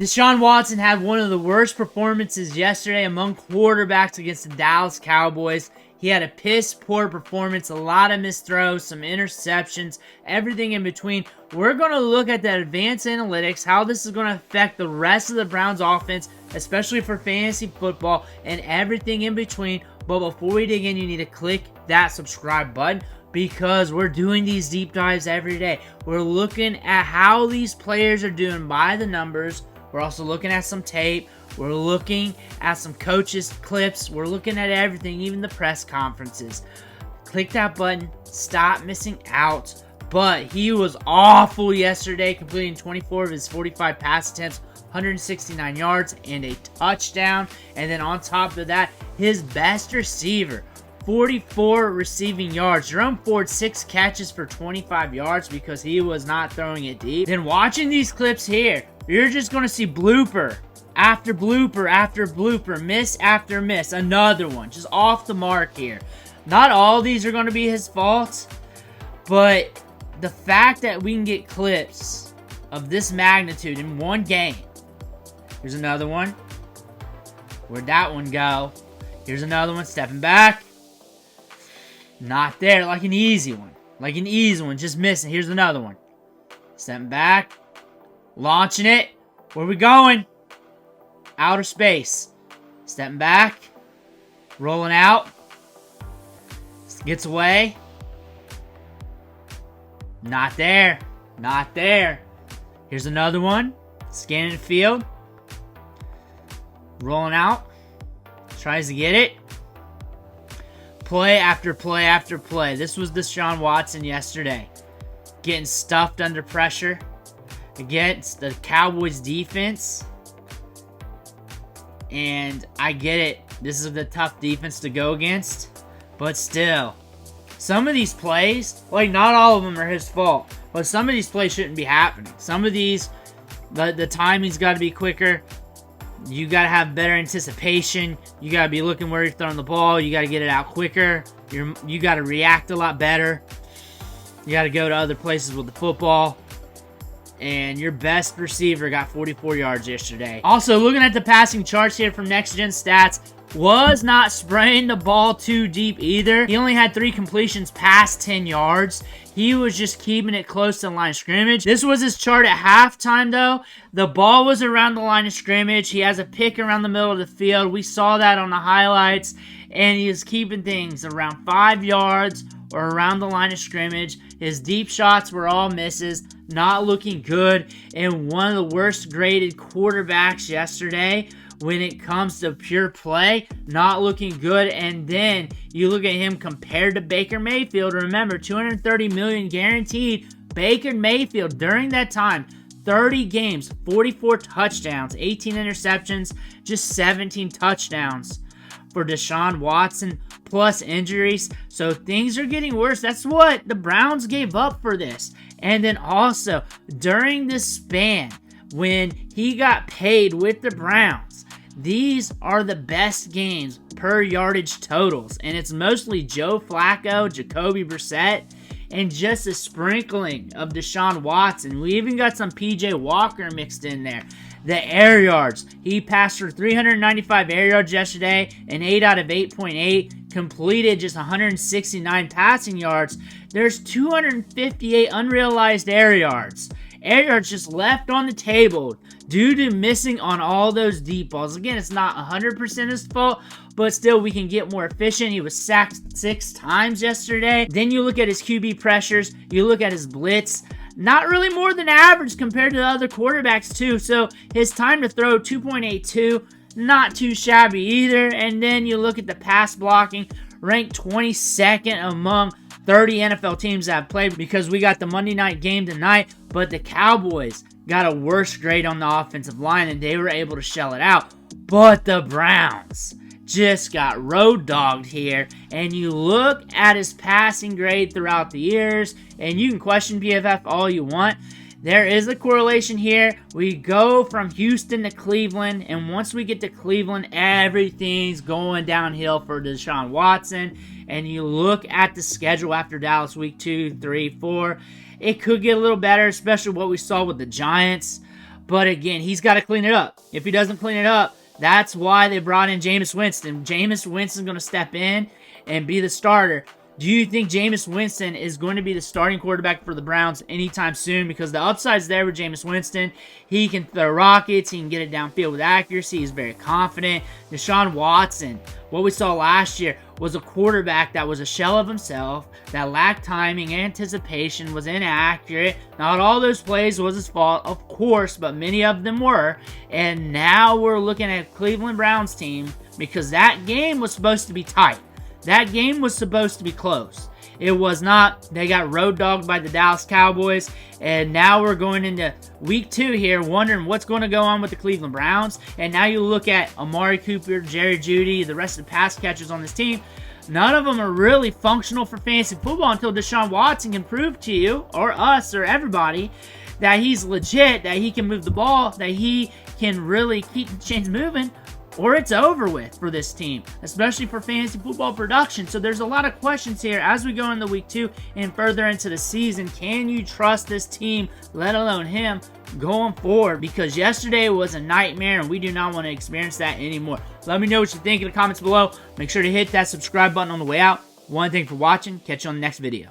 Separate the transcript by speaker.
Speaker 1: Deshaun Watson had one of the worst performances yesterday among quarterbacks against the Dallas Cowboys. He had a piss-poor performance, a lot of missed throws, some interceptions, everything in between. We're going to look at the advanced analytics, how this is going to affect the rest of the Browns offense, especially for fantasy football and everything in between. But before we dig in, you need to click that subscribe button because we're doing these deep dives every day. We're looking at how these players are doing by the numbers. We're also looking at some tape. We're looking at some coaches' clips. We're looking at everything, even the press conferences. Click that button. Stop missing out. But he was awful yesterday, completing 24 of his 45 pass attempts, 169 yards, and a touchdown. And then on top of that, his best receiver, 44 receiving yards. Jerome Ford, 6 catches for 25 yards because he was not throwing it deep. Then watching these clips here, you're just going to see blooper after blooper after blooper, miss after miss. Another one, just off the mark here. Not all these are going to be his fault, but the fact that we can get clips of this magnitude in one game. Here's another one. Where'd that one go? Here's another one, stepping back. Not there, like an easy one. Like an easy one, just missing. Here's another one. Stepping back. Launching it. Where we going? Outer space. Stepping back. Rolling out. Gets away. Not there. Not there. Here's another one. Scanning the field. Rolling out. Tries to get it. Play after play after play. This was Deshaun Watson yesterday. Getting stuffed under pressure against the Cowboys defense. And I get it. This is the tough defense to go against. But still, some of these plays, like not all of them are his fault. But some of these plays shouldn't be happening. Some of these, the timing's got to be quicker. You got to have better anticipation. You got to be looking where you're throwing the ball. You got to get it out quicker. You got to react a lot better. You got to go to other places with the football. And your best receiver got 44 yards yesterday. Also, looking at the passing charts here from Next Gen Stats, was not spraying the ball too deep either. He only had 3 completions past 10 yards. He was just keeping it close to the line of scrimmage. This was his chart at halftime, though. The ball was around the line of scrimmage. He has a pick around the middle of the field. We saw that on the highlights. And he is keeping things around 5 yards or around the line of scrimmage. His deep shots were all misses. Not looking good. And one of the worst graded quarterbacks yesterday when it comes to pure play, not looking good. And then you look at him compared to Baker Mayfield. Remember, $230 million guaranteed. Baker Mayfield, during that time, 30 games, 44 touchdowns, 18 interceptions, just 17 touchdowns for Deshaun Watson, plus injuries. So things are getting worse. That's what the Browns gave up for this. And then also, during this span, when he got paid with the Browns, these are the best games per yardage totals. And it's mostly Joe Flacco, Jacoby Brissett, and just a sprinkling of Deshaun Watson. We even got some PJ Walker mixed in there. The air yards. He passed for 395 air yards yesterday, an 8 out of 8.8. Completed just 169 passing yards. There's 258 unrealized air yards. Air yards just left on the table due to missing on all those deep balls. Again, it's not 100% his fault, but still we can get more efficient. He was sacked 6 times yesterday. Then you look at his QB pressures. You look at his blitz. Not really more than average compared to the other quarterbacks too. So his time to throw, 2.82. Not too shabby either. And then you look at the pass blocking, ranked 22nd among 30 NFL teams that have played, because we got the Monday night game tonight, but the Cowboys got a worse grade on the offensive line and they were able to shell it out. But the Browns just got road dogged here. And you look at his passing grade throughout the years, and you can question PFF all you want. There is a correlation here. We go from Houston to Cleveland, and once we get to Cleveland, everything's going downhill for Deshaun Watson. And you look at the schedule after Dallas week 2, 3, 4. It could get a little better, especially what we saw with the Giants. But again, he's got to clean it up. If he doesn't clean it up, that's why they brought in Jameis Winston. Jameis Winston's going to step in and be the starter. Do you think Jameis Winston is going to be the starting quarterback for the Browns anytime soon? Because the upside's there with Jameis Winston. He can throw rockets. He can get it downfield with accuracy. He's very confident. Deshaun Watson, what we saw last year, was a quarterback that was a shell of himself, that lacked timing, anticipation, was inaccurate. Not all those plays was his fault, of course, but many of them were. And now we're looking at Cleveland Browns team because that game was supposed to be tight. That game was supposed to be close. It was not. They got road dogged by the Dallas Cowboys, and now we're going into week 2 here, wondering what's going to go on with the Cleveland Browns. And now you look at Amari Cooper, Jerry Jeudy, the rest of the pass catchers on this team. None of them are really functional for fantasy football until Deshaun Watson can prove to you, or us, or everybody, that he's legit, that he can move the ball, that he can really keep the chains moving, or it's over with for this team, especially for fantasy football production. So there's a lot of questions here as we go into week 2 and further into the season. Can you trust this team, let alone him, going forward? Because yesterday was a nightmare, and we do not want to experience that anymore. Let me know what you think in the comments below. Make sure to hit that subscribe button on the way out. One thing for watching. Catch you on the next video.